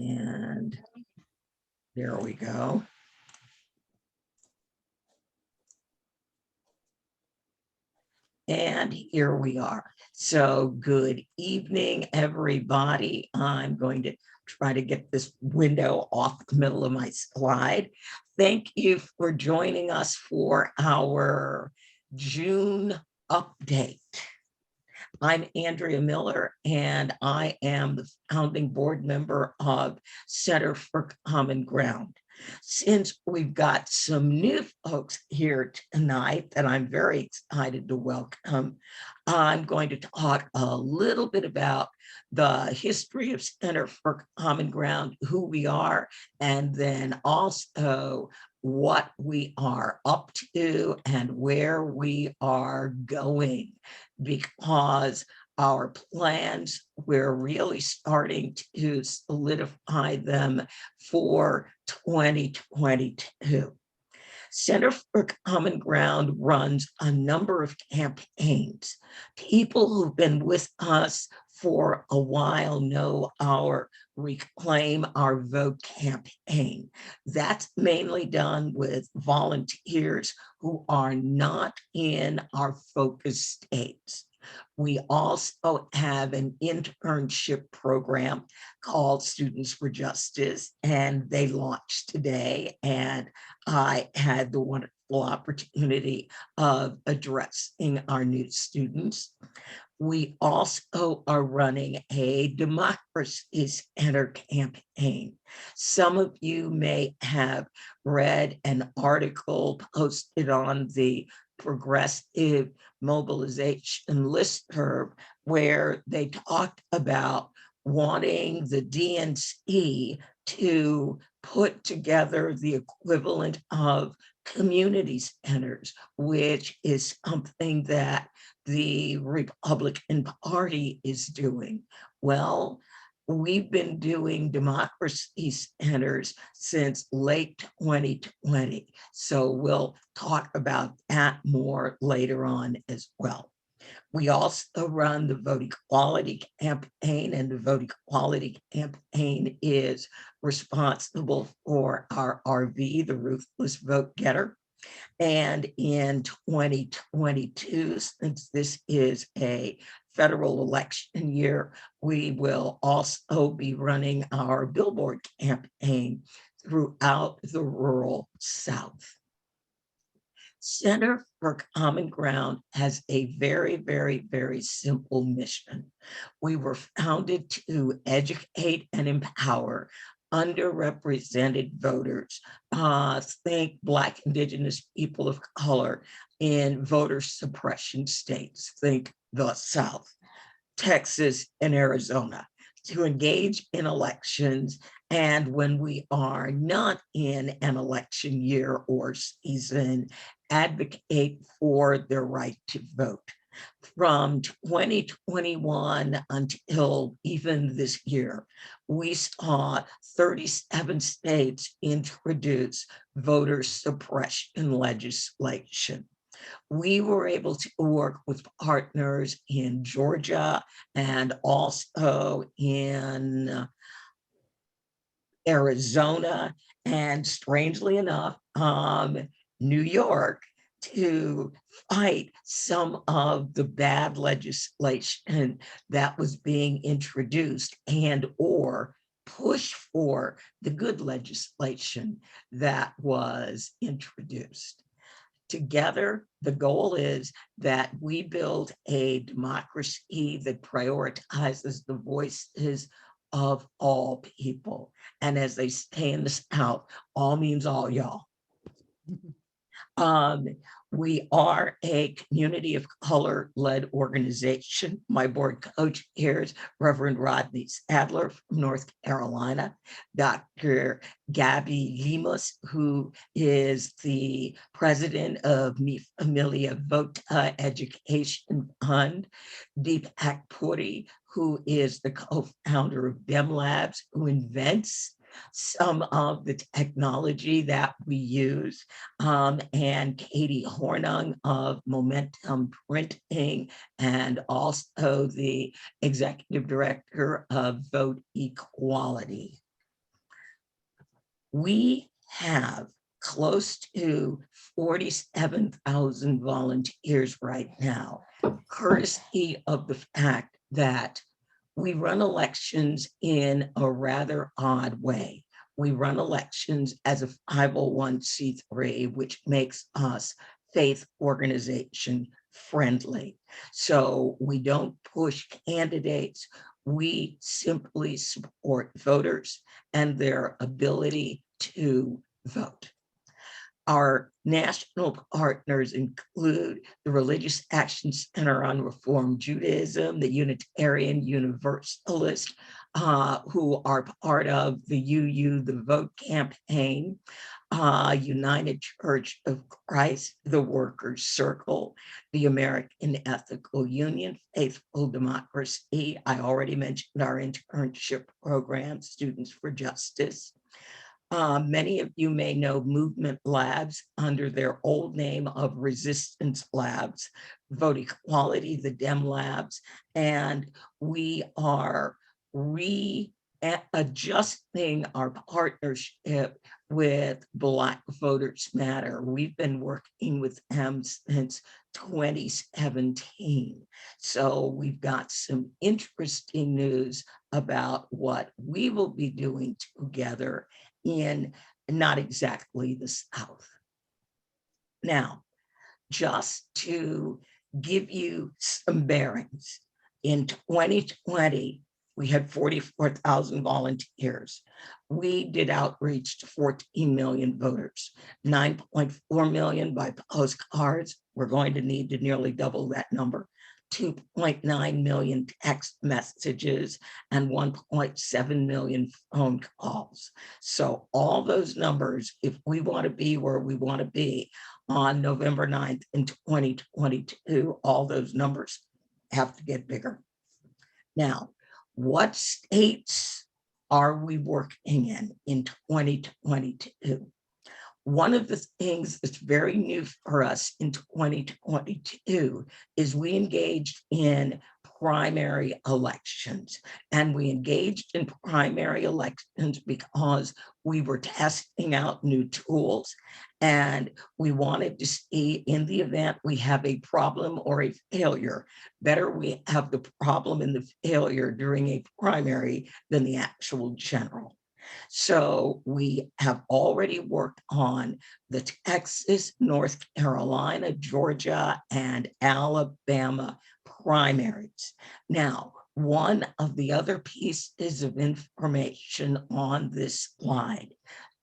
And there we go. And here we are. So good evening, everybody. I'm going to try to get this window off the middle of my slide. Thank you for joining us for our June update. I'm Andrea Miller, and I am the founding board member of Center for Common Ground. Since we've got some new folks here tonight that I'm very excited to welcome, I'm going to talk a little bit about the history of Center for Common Ground, who we are, and then also what we are up to and where we are going, because our plans, we're really starting to solidify them for 2022. Center for Common Ground runs a number of campaigns. People who've been with us for a while know our Reclaim Our Vote campaign. That's mainly done with volunteers who are not in our focus states. We also have an internship program called Students for Justice, and they launched today. And I had the wonderful opportunity of addressing our new students. We also are running a Democracy Center campaign. Some of you may have read an article posted on the Progressive Mobilization listserv where they talked about wanting the DNC to put together the equivalent of community centers, which is something that the Republican Party is doing. Well, we've been doing democracy centers since late 2020. So we'll talk about that more later on as well. We also run the Vote Equality campaign, and the Vote Equality campaign is responsible for our RV, the Ruthless Vote Getter. And in 2022, since this is a federal election year, we will also be running our billboard campaign throughout the rural South. Center for Common Ground has a very, very, very simple mission. We were founded to educate and empower underrepresented voters, think Black, Indigenous people of color in voter suppression states, think the South, Texas, and Arizona, to engage in elections. And when we are not in an election year or season, advocate for their right to vote. From 2021 until even this year, we saw 37 states introduce voter suppression legislation. We were able to work with partners in Georgia and also in Arizona, and strangely enough, New York, to fight some of the bad legislation that was being introduced and or push for the good legislation that was introduced. Together, the goal is that we build a democracy that prioritizes the voices of all people. And as they say in the South, all means all, y'all. We are a community of color-led organization. My board coach here is Reverend Rodney Sadler from North Carolina, Dr. Gabby Lemus, who is the president of Mi Familia Vota Education Fund, Deepak Puri, who is the co-founder of BEM Labs, who invents some of the technology that we use, and Katie Hornung of Momentum Printing, and also the executive director of Vote Equality. We have close to 47,000 volunteers right now, courtesy of the fact that we run elections in a rather odd way. We run elections as a 501c3, which makes us faith organization friendly. So we don't push candidates. We simply support voters and their ability to vote. Our national partners include the Religious Action Center on Reform Judaism, the Unitarian Universalist, who are part of the the Vote campaign, United Church of Christ, the Workers' Circle, the American Ethical Union, Faithful Democracy. I already mentioned our internship program, Students for Justice. Many of you may know Movement Labs under their old name of Resistance Labs, Vote Equality, the Dem Labs, and we are readjusting our partnership with Black Voters Matter. We've been working with them since 2017. So we've got some interesting news about what we will be doing together in not exactly the South. Now, just to give you some bearings, in 2020, we had 44,000 volunteers. We did outreach to 14 million voters, 9.4 million by postcards. We're going to need to nearly double that number. 2.9 million text messages and 1.7 million phone calls. So all those numbers, if we want to be where we want to be on November 9th in 2022, all those numbers have to get bigger. Now, what states are we working in 2022? One of the things that's very new for us in 2022 is we engaged in primary elections. And we engaged in primary elections because we were testing out new tools. And we wanted to see, in the event we have a problem or a failure, better we have the problem and the failure during a primary than the actual general. So we have already worked on the Texas, North Carolina, Georgia, and Alabama primaries. Now, one of the other pieces of information on this slide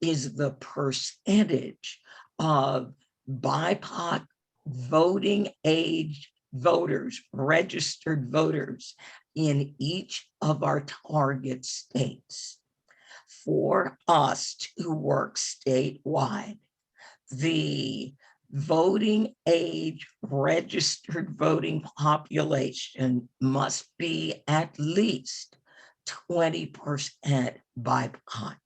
is the percentage of BIPOC voting age voters, registered voters in each of our target states. For us to work statewide, the voting age registered voting population must be at least 20% BIPOC.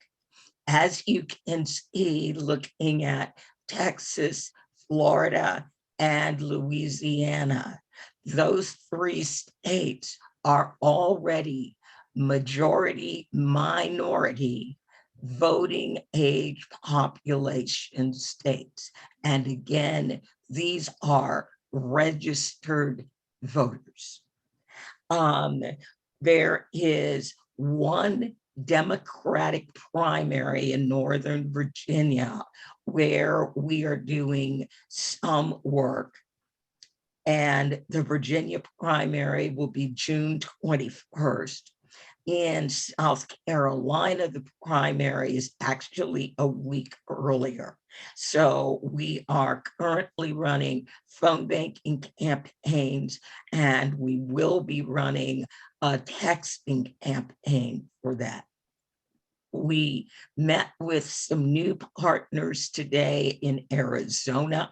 As you can see, looking at Texas, Florida, and Louisiana, those three states are already majority minority voting age population states. And again, these are registered voters. There is one Democratic primary in Northern Virginia where we are doing some work. And the Virginia primary will be June 21st. In South Carolina, the primary is actually a week earlier. So we are currently running phone banking campaigns, and we will be running a texting campaign for that. We met with some new partners today in Arizona.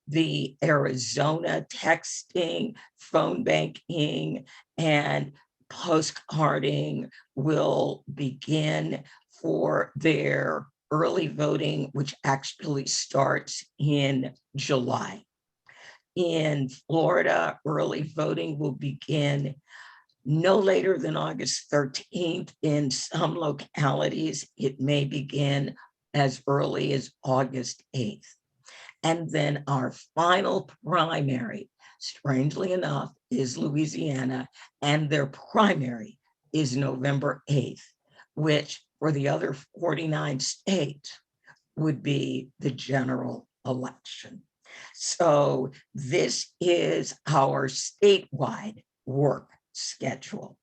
The Arizona texting, phone banking, and postcarding will begin for their early voting, which actually starts in July. In Florida, early voting will begin no later than August 13th. In some localities, it may begin as early as August 8th. And then our final primary, strangely enough, is Louisiana, and their primary is November 8th, which for the other 49 states would be the general election. So this is our statewide work schedule.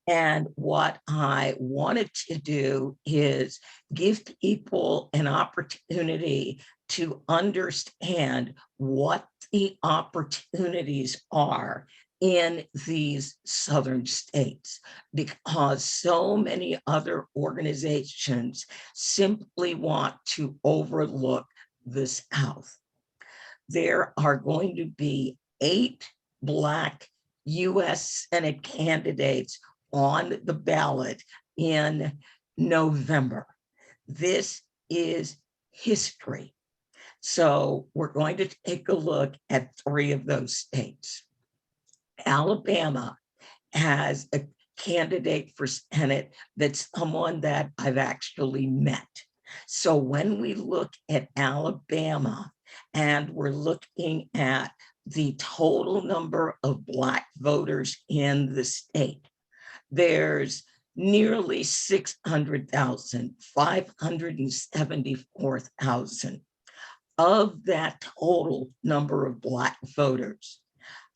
And what I wanted to do is give people an opportunity to understand what the opportunities are in these southern states, because so many other organizations simply want to overlook the South. There are going to be 8 Black US Senate candidates on the ballot in November. This is history. So we're going to take a look at 3 of those states. Alabama has a candidate for Senate that's someone that I've actually met. So when we look at Alabama and we're looking at the total number of Black voters in the state, there's nearly 600,000, 574,000. Of that total number of Black voters,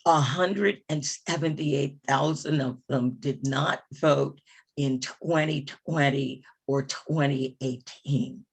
178,000 of them did not vote in 2020 or 2018.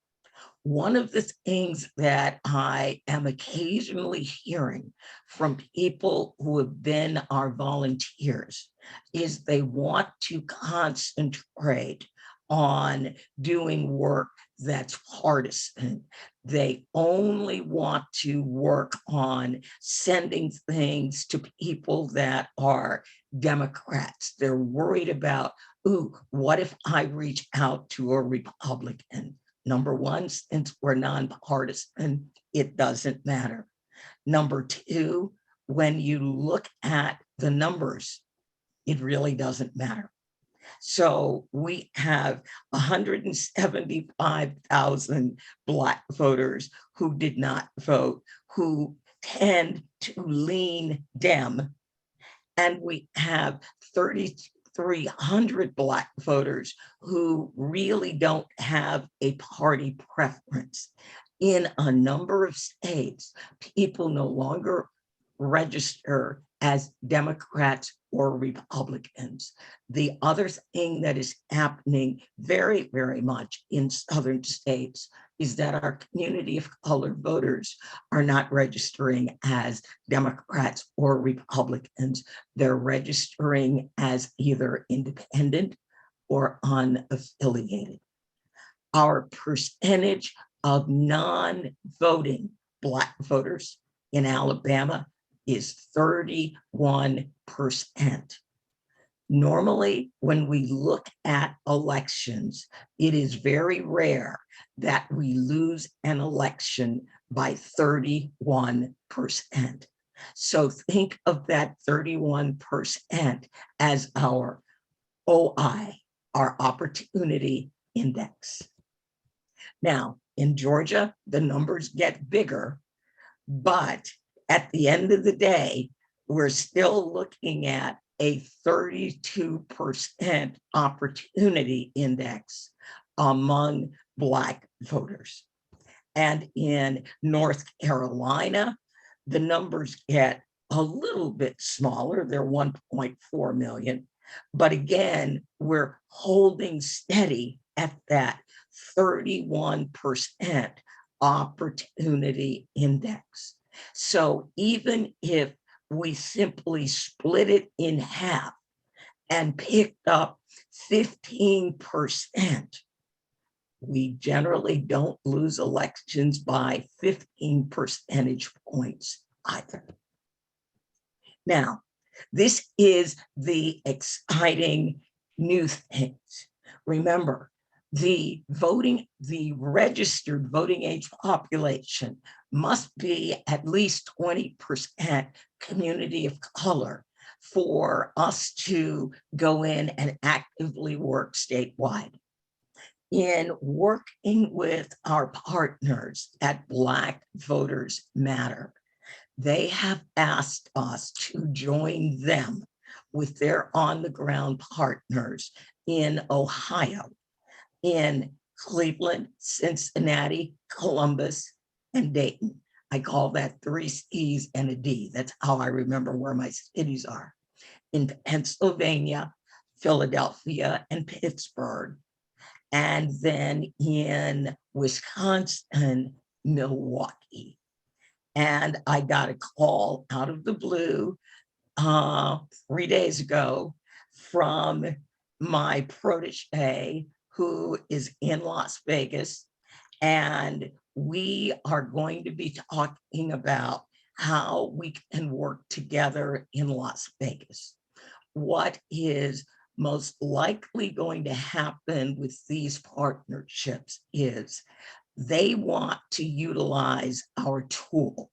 One of the things that I am occasionally hearing from people who have been our volunteers is they want to concentrate on doing work that's partisan. They only want to work on sending things to people that are Democrats. They're worried about, ooh, what if I reach out to a Republican? Number one, since we're nonpartisan, it doesn't matter. Number two, when you look at the numbers, it really doesn't matter. So we have 175,000 Black voters who did not vote, who tend to lean Dem, and we have 3,300 Black voters who really don't have a party preference. In a number of states, people no longer register as Democrats or Republicans. The other thing that is happening very, very much in southern states is that our community of color voters are not registering as Democrats or Republicans. They're registering as either independent or unaffiliated. Our percentage of non-voting Black voters in Alabama is 31%. Normally, when we look at elections, it is very rare that we lose an election by 31%. So think of that 31% as our OI, our opportunity index. Now, in Georgia, the numbers get bigger, but at the end of the day, we're still looking at a 32% opportunity index among Black voters. And in North Carolina, the numbers get a little bit smaller. They're 1.4 million. But again, we're holding steady at that 31% opportunity index. So even if we simply split it in half and picked up 15%, we generally don't lose elections by 15 percentage points either. Now, this is the exciting new things. Remember, the registered voting age population must be at least 20% community of color for us to go in and actively work statewide. In working with our partners at Black Voters Matter, they have asked us to join them with their on-the-ground partners in Ohio, in Cleveland, Cincinnati, Columbus, and Dayton. I call that 3 C's and a D. That's how I remember where my cities are. In Pennsylvania, Philadelphia, and Pittsburgh. And then in Wisconsin, Milwaukee. And I got a call out of the blue 3 days ago from my protege who is in Las Vegas. And we are going to be talking about how we can work together in Las Vegas. What is most likely going to happen with these partnerships is they want to utilize our tool.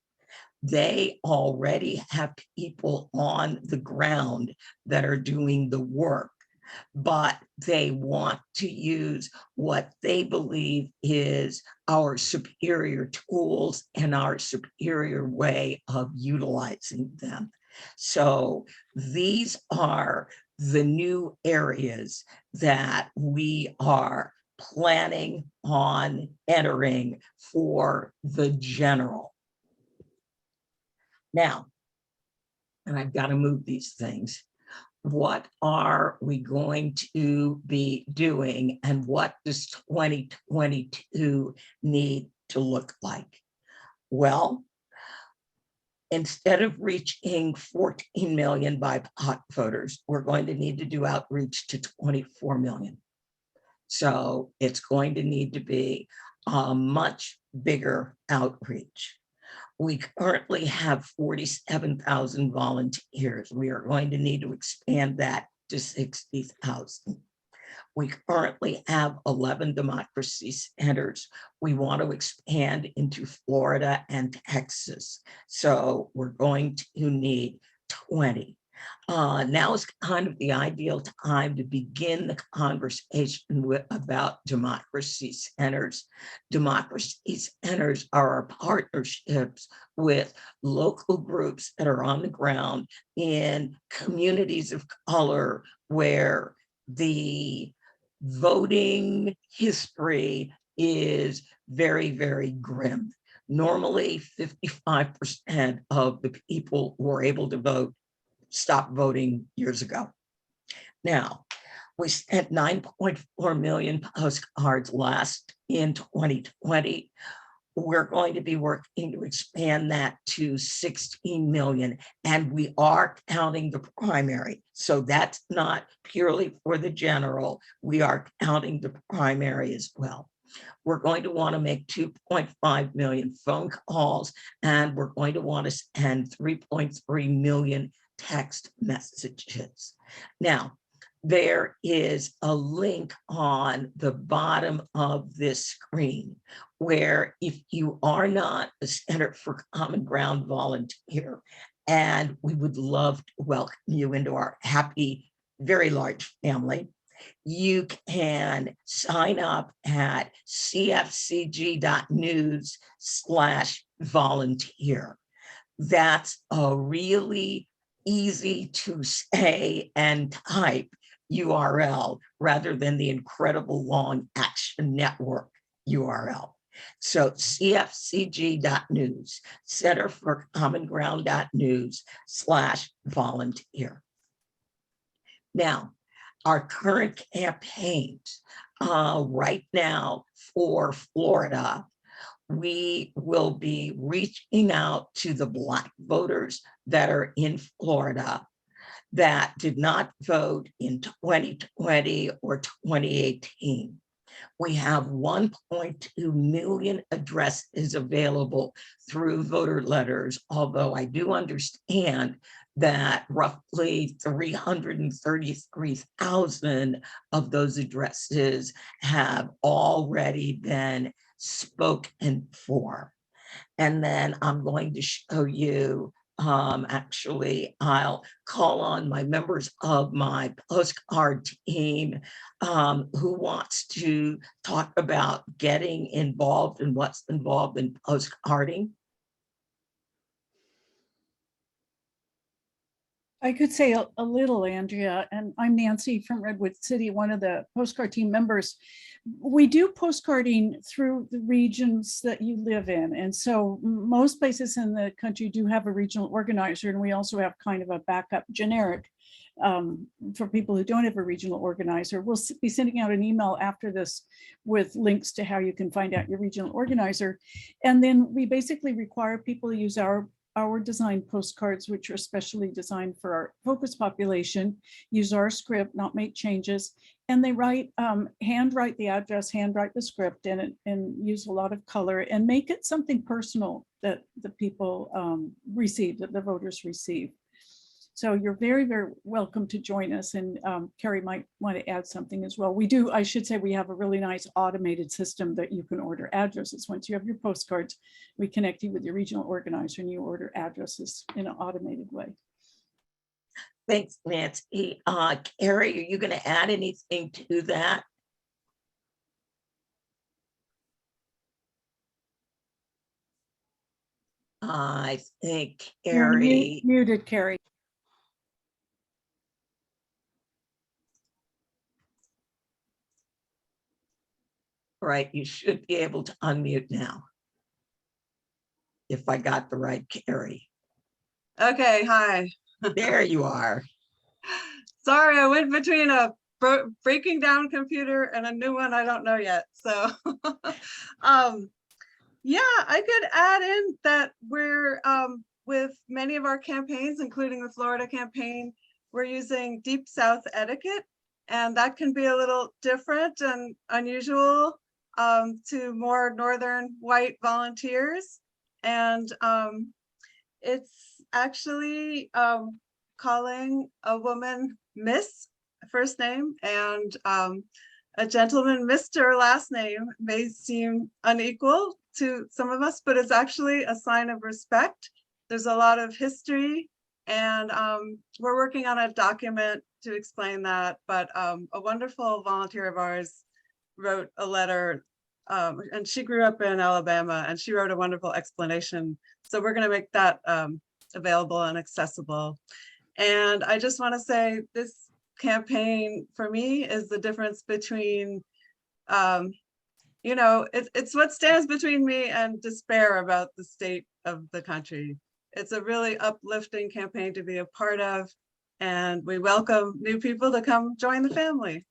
They already have people on the ground that are doing the work, but they want to use what they believe is our superior tools and our superior way of utilizing them. So these are the new areas that we are planning on entering for the general. Now, and I've got to move these things. What are we going to be doing and what does 2022 need to look like? Well, instead of reaching 14 million BIPOC voters, we're going to need to do outreach to 24 million. So it's going to need to be a much bigger outreach. We currently have 47,000 volunteers. We are going to need to expand that to 60,000. We currently have 11 democracy centers. We want to expand into Florida and Texas. So we're going to need 20. Now is kind of the ideal time to begin the conversation about democracy centers. Democracy centers are our partnerships with local groups that are on the ground in communities of color where the voting history is very, very grim. Normally, 55% of the people who are able to vote stopped voting years ago. Now, we sent 9.4 million postcards last in 2020. We're going to be working to expand that to 16 million, and we are counting the primary. So that's not purely for the general. We are counting the primary as well. We're going to want to make 2.5 million phone calls, and we're going to want to send 3.3 million text messages. Now, there is a link on the bottom of this screen where if you are not a Center for Common Ground volunteer, and we would love to welcome you into our happy, very large family, you can sign up at cfcg.news/volunteer. That's a really easy to say and type URL rather than the incredible long Action Network URL. So cfcg.news, Center for Common Ground.news/volunteer. Now, our current campaigns right now for Florida, we will be reaching out to the Black voters that are in Florida that did not vote in 2020 or 2018. We have 1.2 million addresses available through voter letters, although I do understand that roughly 333,000 of those addresses have already been spoken for. And then I'm going to show you Actually, I'll call on my members of my postcard team who wants to talk about getting involved and what's involved in postcarding. I could say a little, Andrea, and I'm Nancy from Redwood City, one of the postcard team members. We do postcarding through the regions that you live in. And so most places in the country do have a regional organizer, and we also have kind of a backup generic for people who don't have a regional organizer. We'll be sending out an email after this with links to how you can find out your regional organizer. And then we basically require people to use our designed postcards, which are specially designed for our focus population, use our script, not make changes. And they write, handwrite the address, handwrite the script, and use a lot of color and make it something personal that the people receive, that the voters receive. So you're very, very welcome to join us. And Carrie might want to add something as well. We do, I should say, we have a really nice automated system that you can order addresses. Once you have your postcards, we connect you with your regional organizer and you order addresses in an automated way. Thanks, Nancy. Carrie, are you going to add anything to that? I think Carrie. You're muted, Carrie. Right, you should be able to unmute now. If I got the right Carrie. Okay, hi. There you are. Sorry, I went between a breaking down computer and a new one I don't know yet. So yeah, I could add in that we're with many of our campaigns, including the Florida campaign, we're using Deep South etiquette, and that can be a little different and unusual to more Northern white volunteers. And it's actually calling a woman Miss first name and a gentleman Mr. last name may seem unequal to some of us, but it's actually a sign of respect. There's a lot of history, and we're working on a document to explain that, but a wonderful volunteer of ours wrote a letter, and she grew up in Alabama, and she wrote a wonderful explanation. So we're going to make that available and accessible. And I just want to say this campaign for me is the difference between, you know, it's what stands between me and despair about the state of the country. It's a really uplifting campaign to be a part of, and we welcome new people to come join the family.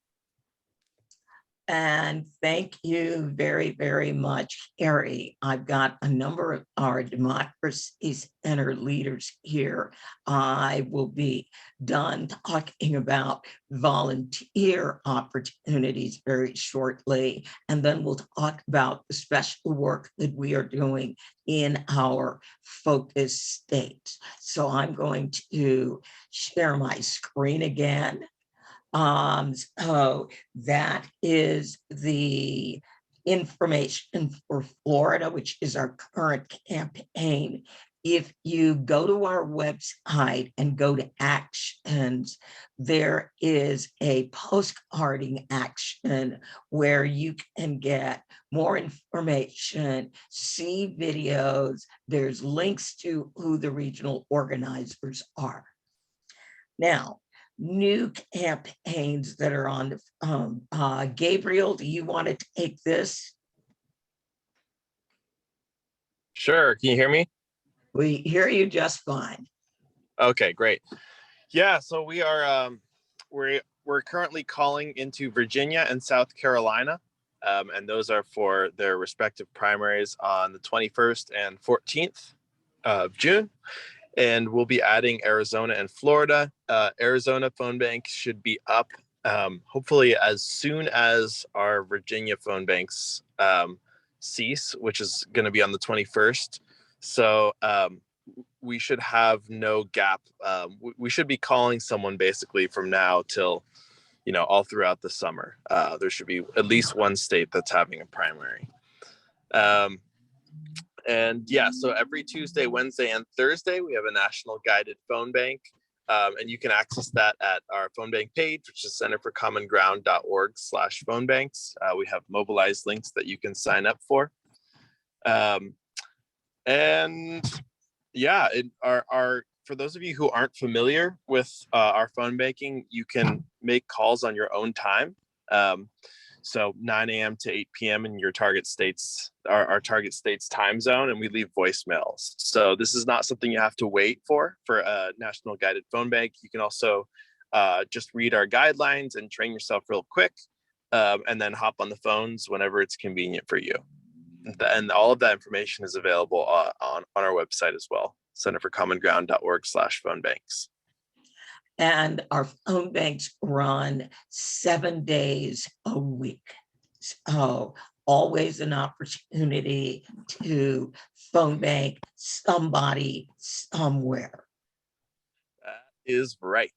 And thank you very, very much, Carrie. I've got a number of our Democracy Center leaders here. I will be done talking about volunteer opportunities very shortly, and then we'll talk about the special work that we are doing in our focus states. So I'm going to share my screen again. So that is the information for Florida, which is our current campaign. If you go to our website and go to actions, there is a postcarding action where you can get more information, see videos. There's links to who the regional organizers are. Now, new campaigns that are on Gabriel, do you want to take this? Sure. Can you hear me? We hear you just fine. Okay, great. Yeah, so we are we're currently calling into Virginia and South Carolina, and those are for their respective primaries on the 21st and 14th of June. And we'll be adding Arizona and Florida. Arizona phone bank should be up hopefully as soon as our Virginia phone banks cease, which is going to be on the 21st. So we should have no gap. We should be calling someone basically from now till, you know, all throughout the summer. There should be at least one state that's having a primary. And yeah, so every Tuesday, Wednesday, and Thursday, we have a national guided phone bank. And you can access that at our phone bank page, which is centerforcommonground.org/phone banks. We have mobilized links that you can sign up for. And yeah, for those of you who aren't familiar with our phone banking, you can make calls on your own time. So 9 a.m. to 8 p.m. in your target states, our target state's time zone, and we leave voicemails. So this is not something you have to wait for a national guided phone bank. You can also just read our guidelines and train yourself real quick, and then hop on the phones whenever it's convenient for you. And all of that information is available on our website as well, centerforcommonground.org/phone banks. And our phone banks run 7 days a week. So always an opportunity to phone bank somebody somewhere. That is right.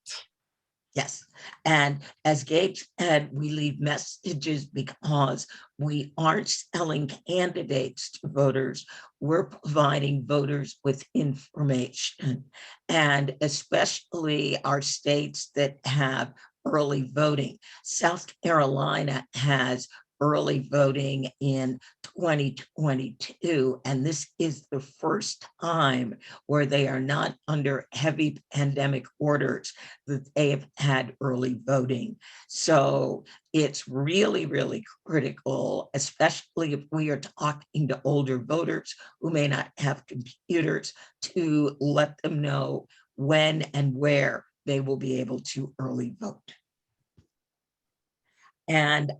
Yes. And as Gabe said, we leave messages because we aren't selling candidates to voters. We're providing voters with information. And especially our states that have early voting. South Carolina has early voting in 2022. And this is the first time where they are not under heavy pandemic orders that they have had early voting. So it's really, really critical, especially if we are talking to older voters who may not have computers, to let them know when and where they will be able to early vote. And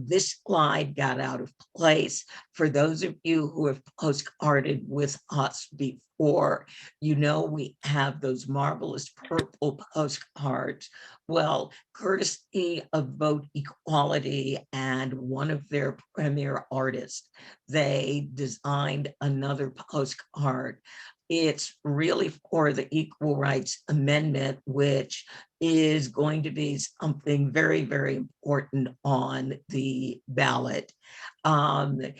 this slide got out of place. For those of you who have postcarded with us before, you know we have those marvelous purple postcards. Well, courtesy of Vote Equality and one of their premier artists, they designed another postcard. It's really for the Equal Rights Amendment, which is going to be something very, very important on the ballot. And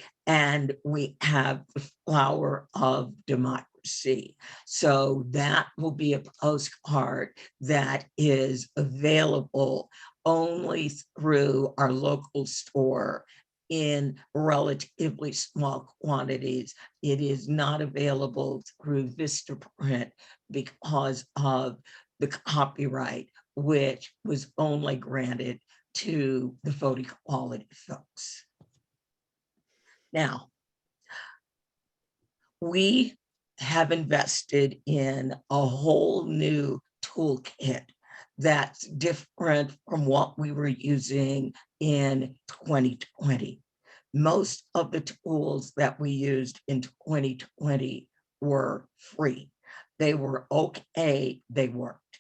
we have the flower of democracy. So that will be a postcard that is available only through our local store in relatively small quantities. It is not available through Vistaprint because of the copyright, which was only granted to the Vote Equality folks. Now, we have invested in a whole new toolkit that's different from what we were using in 2020. Most of the tools that we used in 2020 were free. They were okay, they worked.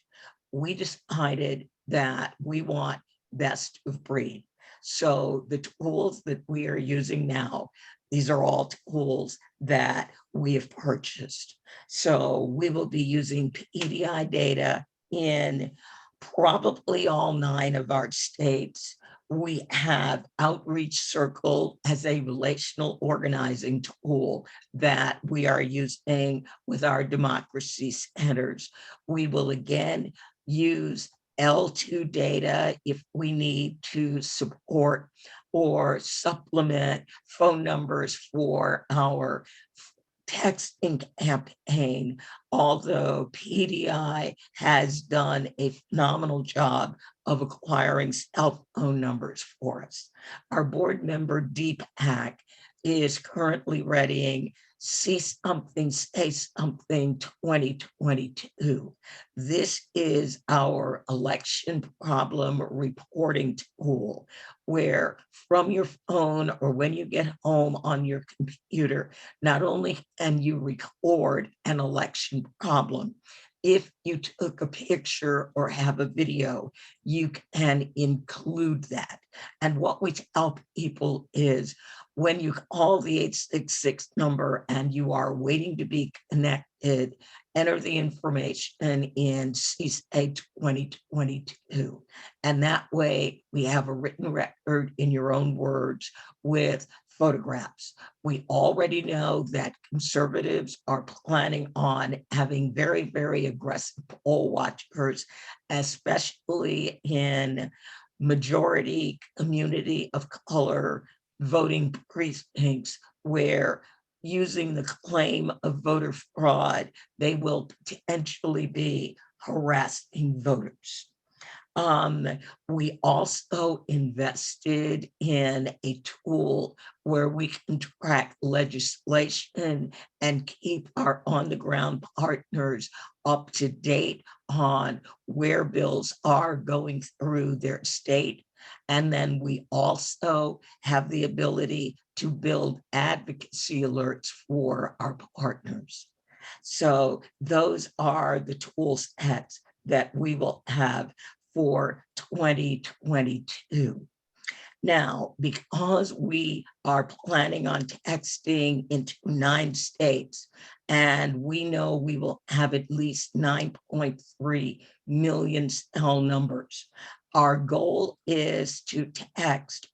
We decided that we want best of breed. So the tools that we are using now, these are all tools that we have purchased. So we will be using PDI data in probably all 9 of our states. We have Outreach Circle as a relational organizing tool that we are using with our democracy centers. We will again use L2 data if we need to support or supplement phone numbers for our texting campaign, although PDI has done a phenomenal job of acquiring cell phone numbers for us. Our board member, Deepak, is currently readying See Something, Say Something 2022. This is our election problem reporting tool, where from your phone or when you get home on your computer, not only can you record an election problem, if you took a picture or have a video, you can include that. And what we tell people is when you call the 866 number and you are waiting to be connected, enter the information in CSA 2022. And that way we have a written record in your own words with photographs. We already know that conservatives are planning on having very, very aggressive poll watchers, especially in majority community of color voting precincts, where using the claim of voter fraud, they will potentially be harassing voters. We also invested in a tool where we can track legislation and keep our on-the-ground partners up to date on where bills are going through their state. And then we also have the ability to build advocacy alerts for our partners. So those are the tool sets that we will have for 2022. Now, because we are planning on texting into 9 states, and we know we will have at least 9.3 million cell numbers, our goal is to text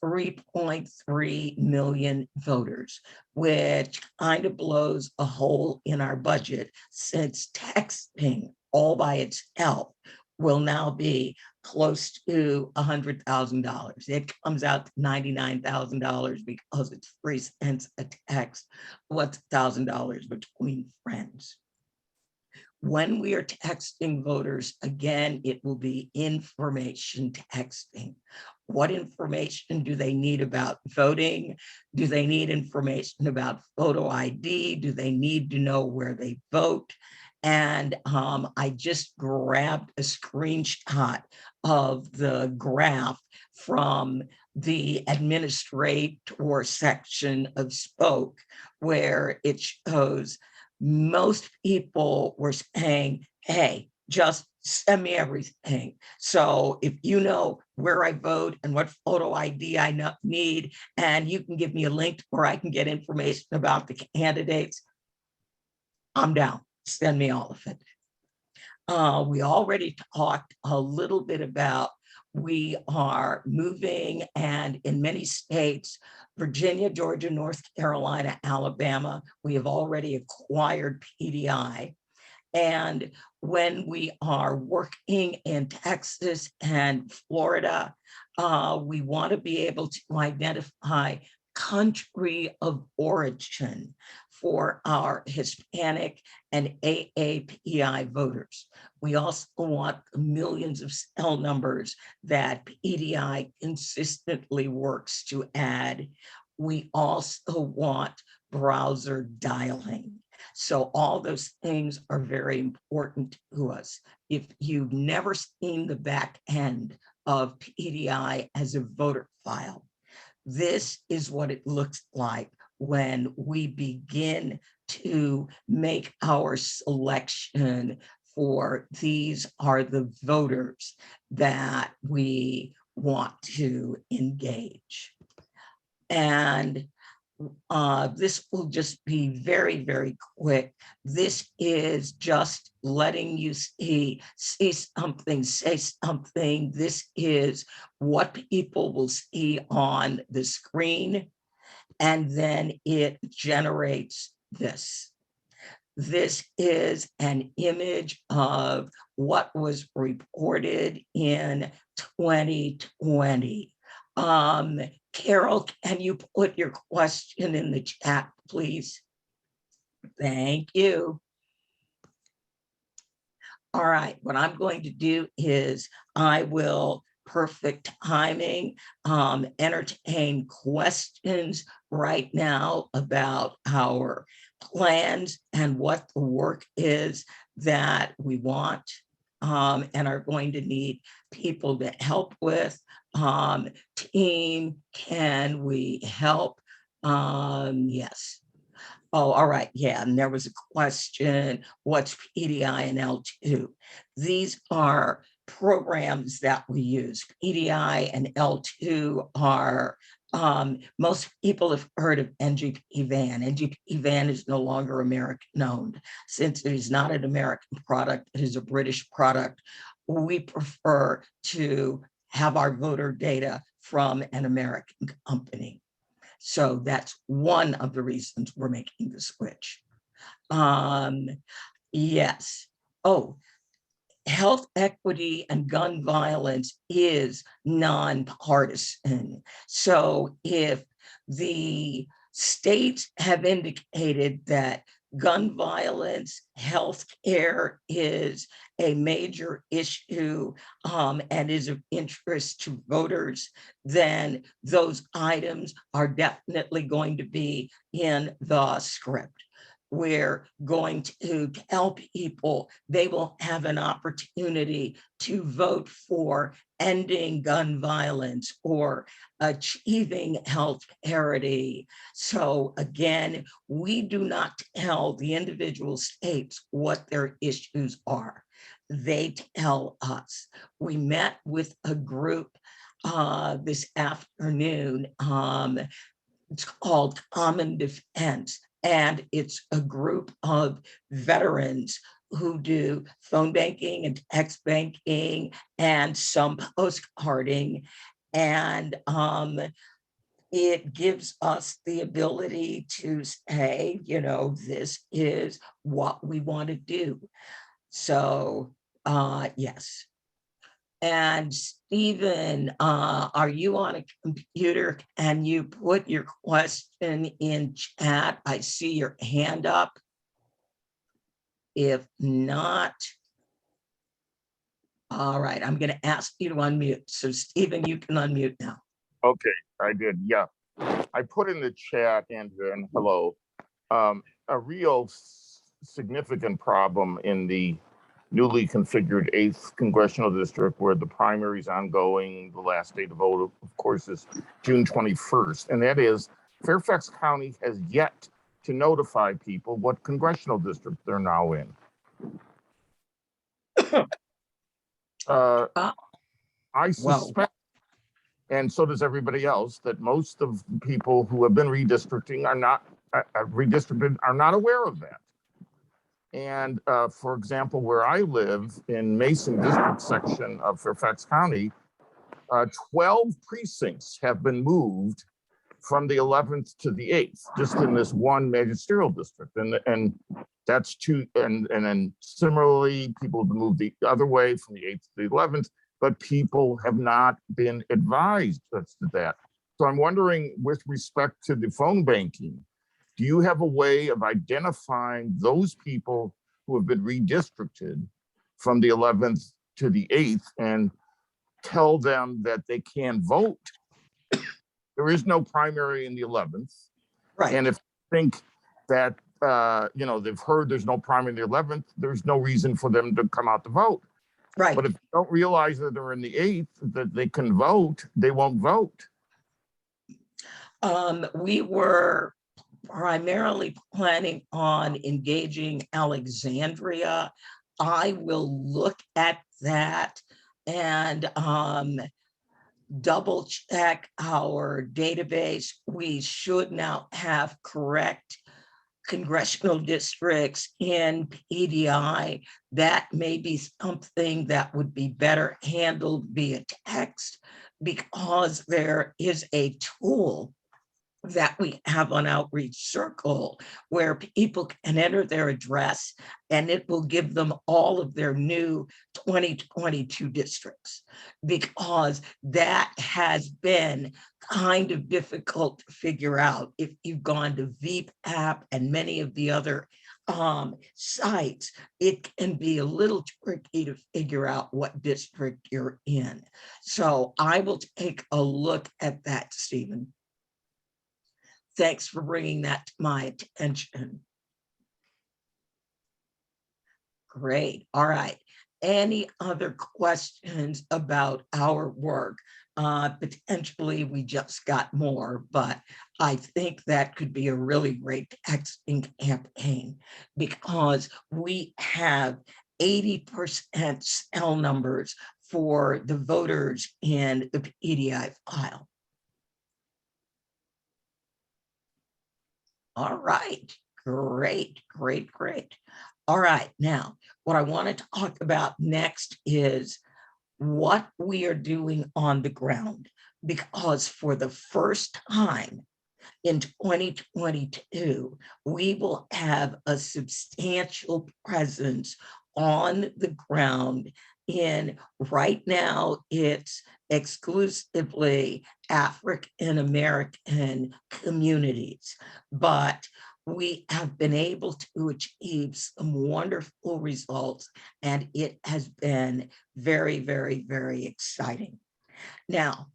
3.3 million voters, which kind of blows a hole in our budget, since texting all by itself will now be close to $100,000. It comes out to $99,000 because it's 3 cents a text. What's $1,000 between friends? When we are texting voters, again, it will be information texting. What information do they need about voting? Do they need information about photo ID? Do they need to know where they vote? And I just grabbed a screenshot of the graph from the administrator section of Spoke, where it shows most people were saying, hey, just send me everything. So if you know where I vote and what photo ID I need, and you can give me a link where I can get information about the candidates, I'm down. Send me all of it. We already talked a little bit about, we are moving, and in many states, Virginia, Georgia, North Carolina, Alabama, we have already acquired PDI. And when we are working in Texas and Florida, we want to be able to identify country of origin for our Hispanic and AAPI voters. We also want millions of cell numbers that PDI consistently works to add. We also want browser dialing. So all those things are very important to us. If you've never seen the back end of PDI as a voter file, this is what it looks like when we begin to make our selection for these are the voters that we want to engage. And this will just be very, very quick. This is just letting you see something, say something. This is what people will see on the screen. And then it generates this. This is an image of what was reported in 2020. Carol, can you put your question in the chat, please? Thank you. All right, what I'm going to do is I will, perfect timing, entertain questions right now about our plans and what the work is that we want and are going to need people to help with. Team, can we help? Yes. Oh, all right. Yeah. And there was a question, what's PDI and L2? These are programs that we use. PDI and L2 are, most people have heard of NGP van. NGP van is no longer American owned. Since it is not an American product, it is a British product. We prefer to have our voter data from an American company. So that's one of the reasons we're making the switch. Yes. Oh, health equity and gun violence is nonpartisan. So if the states have indicated that gun violence, health care is a major issue and is of interest to voters, then those items are definitely going to be in the script. We're going to tell people they will have an opportunity to vote for ending gun violence or achieving health parity. So again, we do not tell the individual states what their issues are. They tell us. We met with a group this afternoon. It's called Common Defense, and it's a group of veterans who do phone banking and text banking and some postcarding. And it gives us the ability to say, this is what we want to do. So, yes. And Stephen, are you on a computer? Can you put your question in chat? I see your hand up. If not, all right, I'm going to ask you to unmute. So Stephen, you can unmute now. Okay, I did. Yeah, I put in the chat, Andrea, and hello. A real significant problem in the newly configured 8th congressional district, where the primary is ongoing. The last day to vote, of course, is June 21st. And that is, Fairfax County has yet to notify people what congressional district they're now in. I suspect, and so does everybody else, that most of the people who have been redistricting are not redistricted are not aware of that. And for example, where I live in Mason District section of Fairfax County, 12 precincts have been moved from the 11th to the 8th, just in this one magisterial district. And that's two, and then similarly, people have moved the other way from the 8th to the 11th, but people have not been advised as to that. So I'm wondering, with respect to the phone banking, do you have a way of identifying those people who have been redistricted from the 11th to the 8th and tell them that they can vote? There is no primary in the 11th. Right. And if you think that, they've heard there's no primary in the 11th, there's no reason for them to come out to vote. Right. But if they don't realize that they're in the 8th, that they can vote, they won't vote. We were primarily planning on engaging Alexandria. I will look at that and double check our database. We should now have correct congressional districts in PDI. That may be something that would be better handled via text, because there is a tool that we have on Outreach Circle where people can enter their address and it will give them all of their new 2022 districts, because that has been kind of difficult to figure out. If you've gone to Veep app and many of the other sites, it can be a little tricky to figure out what district you're in. So I will take a look at that, Stephen. Thanks for bringing that to my attention. Great. All right. Any other questions about our work? Potentially, we just got more, but I think that could be a really great texting campaign, because we have 80% cell numbers for the voters in the PDI file. All right, great. All right, now, what I want to talk about next is what we are doing on the ground, because for the first time, in 2022, we will have a substantial presence on the ground in, right now, it's exclusively African American communities, but we have been able to achieve some wonderful results, and it has been very, very, very exciting. Now,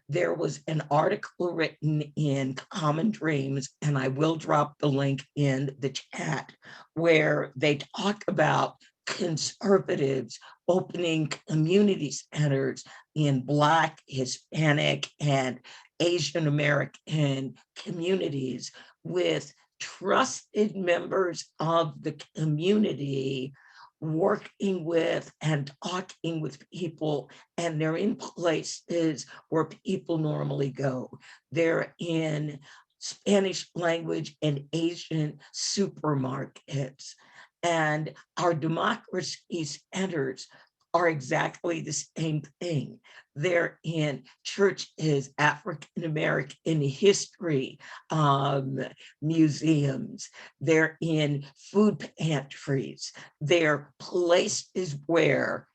there was an article written in Common Dreams, and I will drop the link in the chat, where they talk about conservatives opening community centers in Black, Hispanic, and Asian American communities with trusted members of the community working with and talking with people, and they're in places where people normally go. They're in Spanish language and Asian supermarkets. And our democracy centers are exactly the same thing. They're in churches, African American history museums. They're in food pantries. They're places where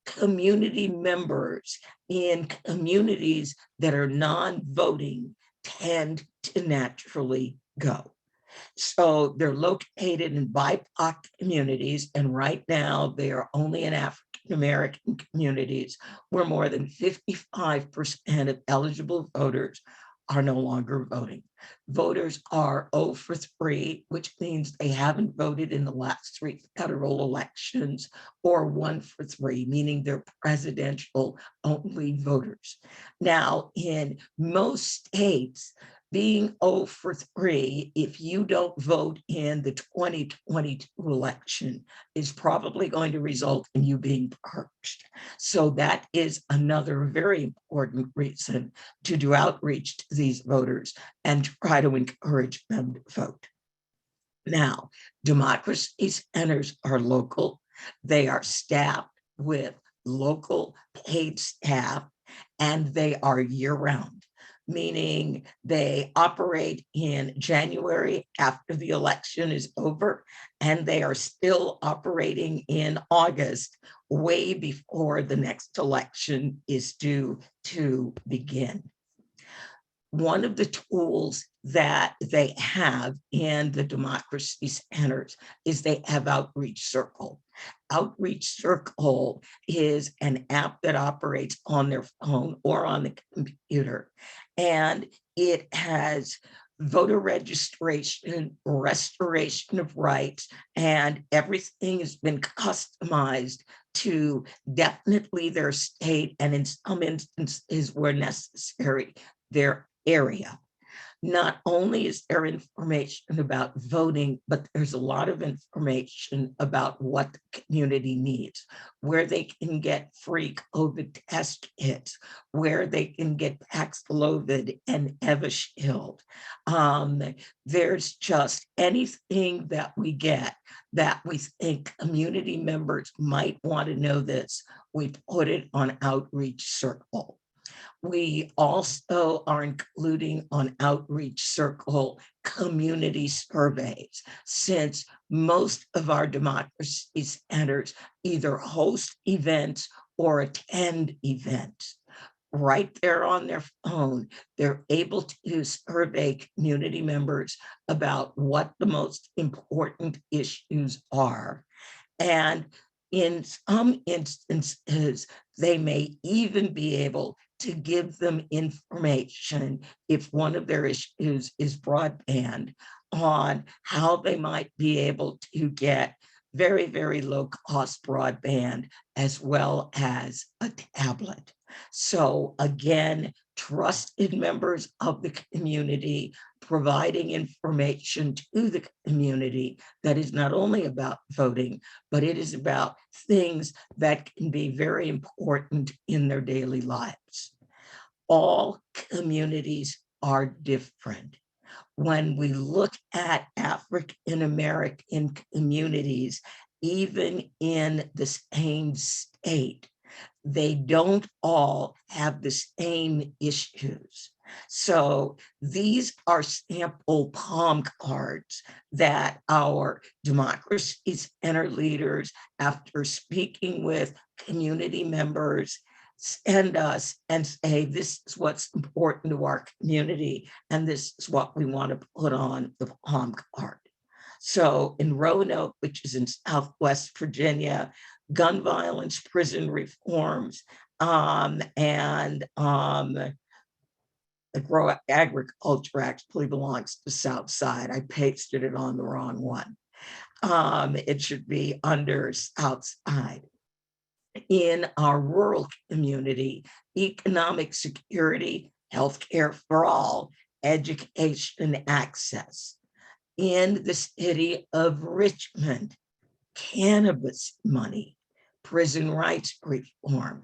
community members in communities that are non-voting tend to naturally go. So they're located in BIPOC communities, and right now they are only in African American communities, where more than 55% of eligible voters are no longer voting. Voters are 0 for 3, which means they haven't voted in the last 3 federal elections, or 1 for 3, meaning they're presidential only voters. Now, in most states, being 0 for 3, if you don't vote in the 2022 election, is probably going to result in you being purged. So that is another very important reason to do outreach to these voters and try to encourage them to vote. Now, democracy centers are local. They are staffed with local paid staff, and they are year-round, meaning they operate in January after the election is over, and they are still operating in August, way before the next election is due to begin. One of the tools that they have in the democracy centers is they have Outreach Circle. Outreach Circle is an app that operates on their phone or on the computer, and it has voter registration, restoration of rights, and everything has been customized to definitely their state, and in some instances where necessary, their area. Not only is there information about voting, but there's a lot of information about what the community needs, where they can get free COVID test kits, where they can get Paxlovid and Evishield. There's just anything that we get that we think community members might want to know this, we put it on Outreach Circle. We also are including on Outreach Circle community surveys, since most of our democracy centers either host events or attend events. Right there on their phone, they're able to survey community members about what the most important issues are. And in some instances, they may even be able to give them information if one of their issues is broadband, on how they might be able to get very, very low cost broadband as well as a tablet. So again, trusted members of the community providing information to the community that is not only about voting, but it is about things that can be very important in their daily lives. All communities are different. When we look at African American communities, even in the same state, they don't all have the same issues. So these are sample palm cards that our Democracy Center leaders, after speaking with community members, send us and say, this is what's important to our community, and this is what we want to put on the palm card. So in Roanoke, which is in Southwest Virginia, gun violence, prison reforms, and the agriculture actually belongs to South Side. I pasted it on the wrong one. It should be under South Side. In our rural community, economic security, healthcare for all, education access. In the city of Richmond, cannabis money, prison rights reform.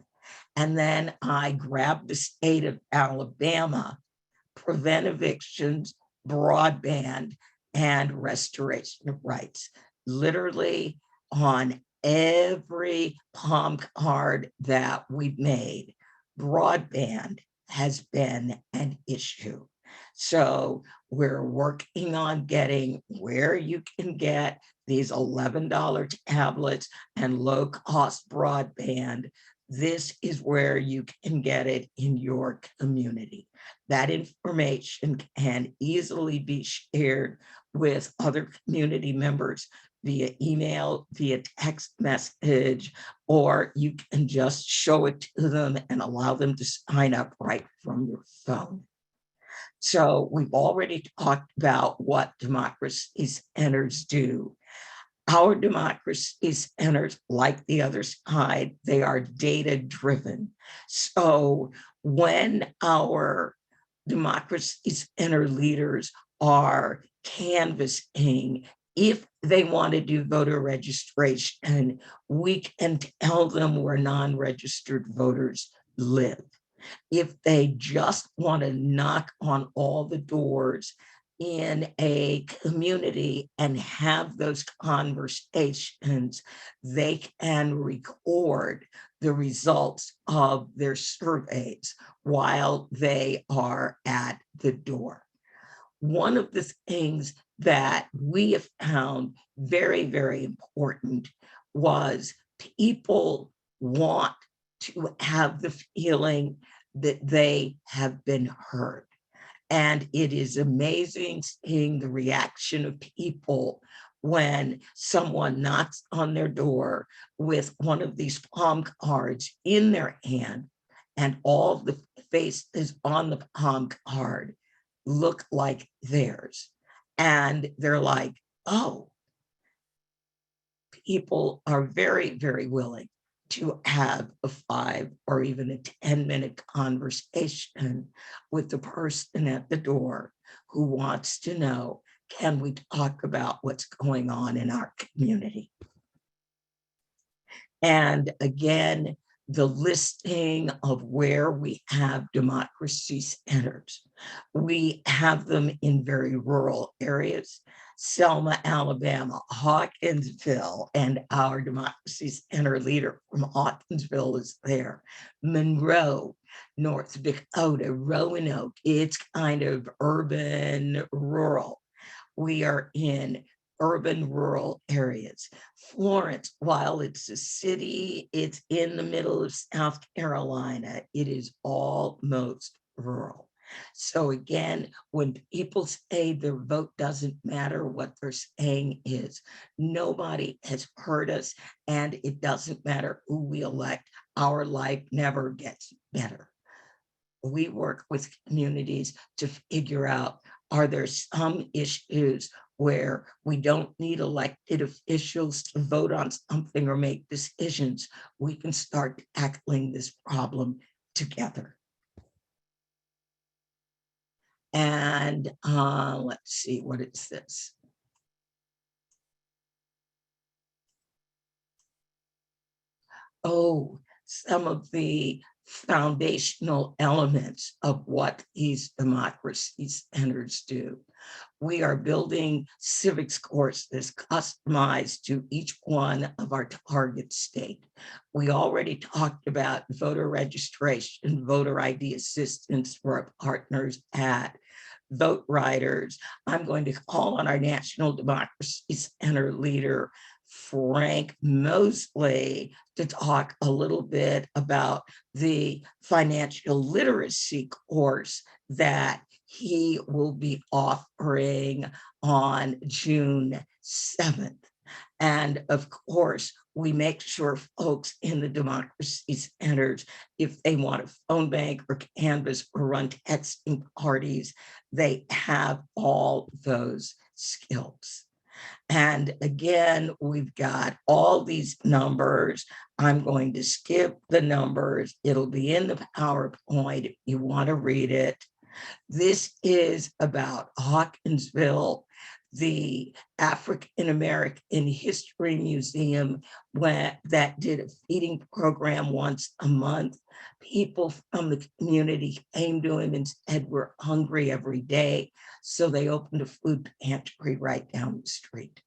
And then I grabbed the state of Alabama, prevent evictions, broadband, and restoration of rights. Literally on every palm card that we've made, broadband has been an issue. So we're working on getting where you can get these $11 tablets and low-cost broadband. This is where you can get it in your community. That information can easily be shared with other community members via email, via text message, or you can just show it to them and allow them to sign up right from your phone. So we've already talked about what Democracy Centers do. Our Democracy Centers, like the other side, they are data-driven. So when our Democracy Center leaders are canvassing, if they want to do voter registration, we can tell them where non-registered voters live. If they just want to knock on all the doors in a community and have those conversations, they can record the results of their surveys while they are at the door. One of the things that we have found very, very important was people want to have the feeling that they have been heard. And it is amazing seeing the reaction of people when someone knocks on their door with one of these palm cards in their hand, and all the faces on the palm card look like theirs. And they're like, oh, people are very, very willing to have a 5 or even a 10-minute conversation with the person at the door who wants to know, can we talk about what's going on in our community? And again, the listing of where we have Democracy Centers. We have them in very rural areas. Selma, Alabama, Hawkinsville, and our Democracy Center leader from Hawkinsville is there. Monroe, North Dakota, Roanoke, it's kind of urban, rural. We are in urban, rural areas. Florence, while it's a city, it's in the middle of South Carolina. It is almost rural. So again, when people say their vote doesn't matter, what they're saying is nobody has heard us, and it doesn't matter who we elect, our life never gets better. We work with communities to figure out, are there some issues where we don't need elected officials to vote on something or make decisions? We can start tackling this problem together. And let's see, what is this? Oh, some of the foundational elements of what these Democracy Centers do. We are building civics courses customized to each one of our target state. We already talked about voter registration, voter ID assistance for our partners at Vote Riders. I'm going to call on our National Democracy Center leader, Frank Mosley, to talk a little bit about the financial literacy course that he will be offering on June 7th. And of course, we make sure folks in the democracy centers, if they want a phone bank or canvas or run texting parties, they have all those skills. And again, we've got all these numbers. I'm going to skip the numbers. It'll be in the PowerPoint if you want to read it. This is about Hawkinsville, the African American History Museum that did a feeding program once a month. People from the community came to him and said, we're hungry every day. So they opened a food pantry right down the street.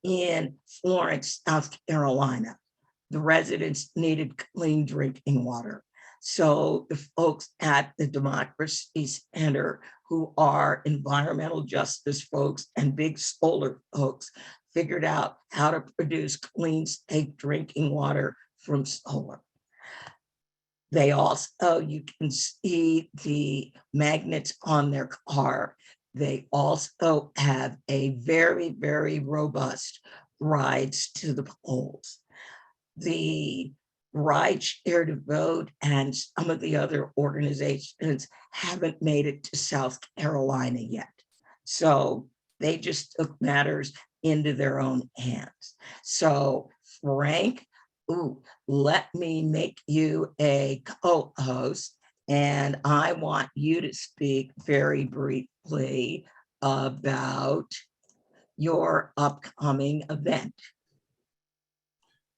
In Florence, South Carolina, the residents needed clean drinking water. So the folks at the Democracy Center, who are environmental justice folks and big solar folks, figured out how to produce clean, safe drinking water from solar. They also, you can see the magnets on their car. They also have a very, very robust rides to the polls. The Ride Share to Vote and some of the other organizations haven't made it to South Carolina yet. So they just took matters into their own hands. So Frank, let me make you a co-host, and I want you to speak very briefly about your upcoming event.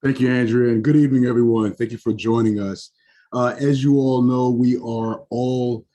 Thank you, Andrea, and good evening, everyone. Thank you for joining us. As you all know, we are all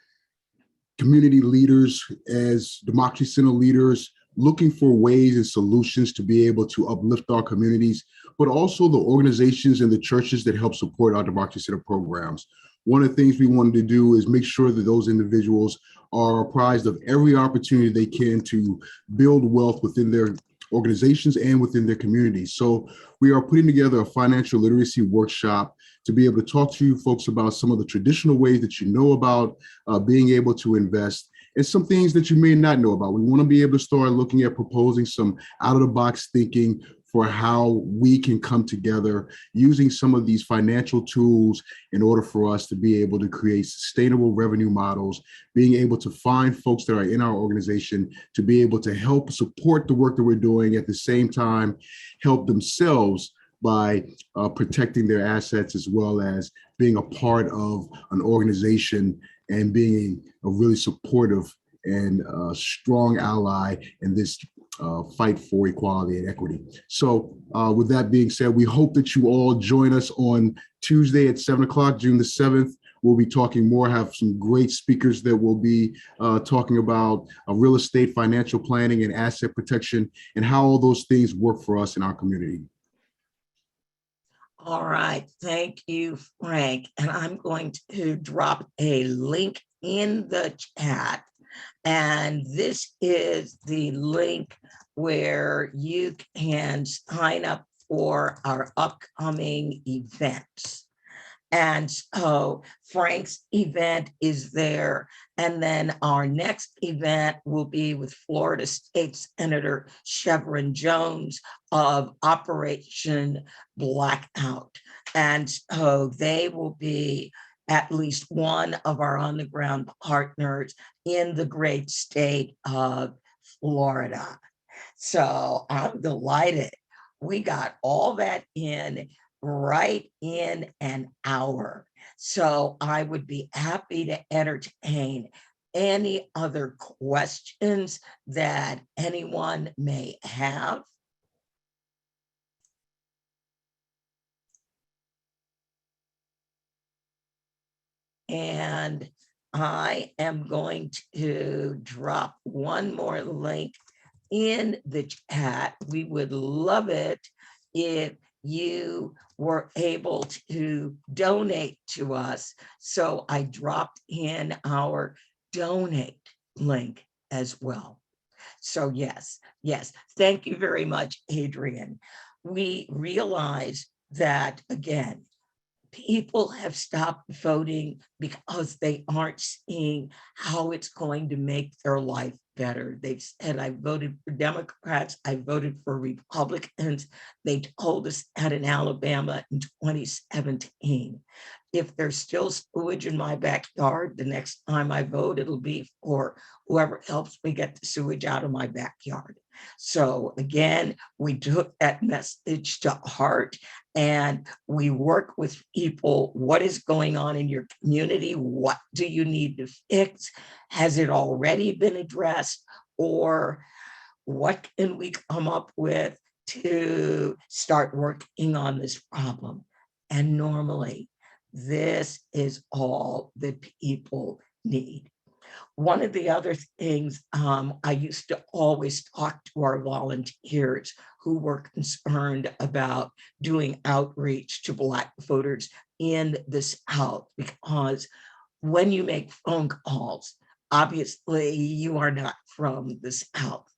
community leaders as Democracy Center leaders, looking for ways and solutions to be able to uplift our communities, but also the organizations and the churches that help support our Democracy Center programs. One of the things we wanted to do is make sure that those individuals are apprised of every opportunity they can to build wealth within their organizations and within their communities. So we are putting together a financial literacy workshop to be able to talk to you folks about some of the traditional ways that you know about being able to invest, and some things that you may not know about. We want to be able to start looking at proposing some out-of-the-box thinking for how we can come together using some of these financial tools in order for us to be able to create sustainable revenue models, being able to find folks that are in our organization to be able to help support the work that we're doing, at the same time help themselves by protecting their assets, as well as being a part of an organization and being a really supportive and strong ally in this fight for equality and equity. So with that being said, we hope that you all join us on Tuesday at 7 o'clock, June the 7th. We'll be talking more, have some great speakers that will be talking about real estate, financial planning, and asset protection, and how all those things work for us in our community. All right, thank you, Frank. And I'm going to drop a link in the chat. And this is the link where you can sign up for our upcoming events. And so Frank's event is there. And then our next event will be with Florida State Senator Chevron Jones of Operation Blackout. And so they will be at least one of our on-the-ground partners in the great state of Florida. So I'm delighted. We got all that in right in an hour. So I would be happy to entertain any other questions that anyone may have. And I am going to drop one more link in the chat. We would love it if you were able to donate to us. So I dropped in our donate link as well. So yes, thank you very much, Adrian. We realize that, again, people have stopped voting because they aren't seeing how it's going to make their life better. They've said, I voted for Democrats, I voted for Republicans. They told us that in Alabama in 2017. If there's still sewage in my backyard, the next time I vote, it'll be for whoever helps me get the sewage out of my backyard. So again, we took that message to heart, and we work with people. What is going on in your community? What do you need to fix? Has it already been addressed? Or what can we come up with to start working on this problem? And normally, this is all that people need. One of the other things, I used to always talk to our volunteers who were concerned about doing outreach to Black voters in the South, because when you make phone calls, obviously you are not from the South.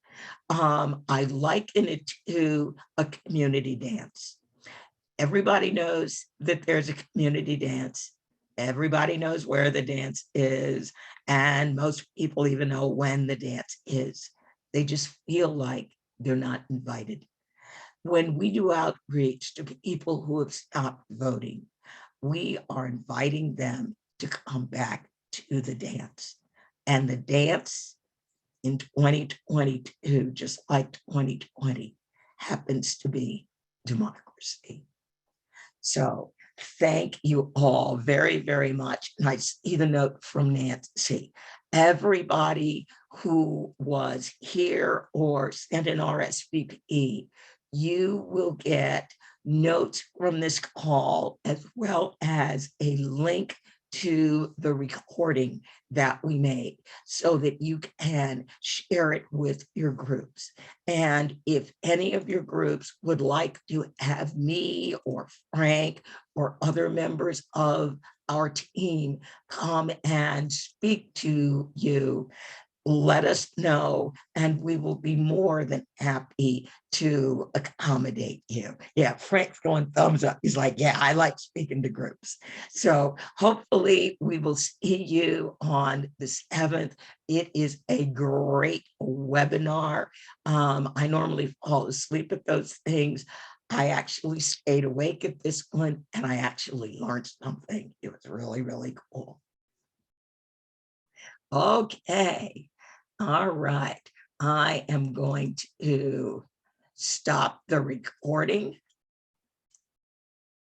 I liken it to a community dance. Everybody knows that there's a community dance. Everybody knows where the dance is, and most people even know when the dance is. They just feel like they're not invited. When we do outreach to people who have stopped voting, we are inviting them to come back to the dance. And the dance in 2022, just like 2020, happens to be democracy. So thank you all very, very much. And I see the note from Nancy. Everybody who was here or sent an RSVP, you will get notes from this call as well as a link to the recording that we made so that you can share it with your groups. And if any of your groups would like to have me or Frank or other members of our team come and speak to you, let us know, and we will be more than happy to accommodate you. Yeah, Frank's going thumbs up. He's like, yeah, I like speaking to groups. So hopefully we will see you on the 7th. It is a great webinar. I normally fall asleep at those things. I actually stayed awake at this one, and I actually learned something. It was really, really cool. Okay. All right. I am going to stop the recording.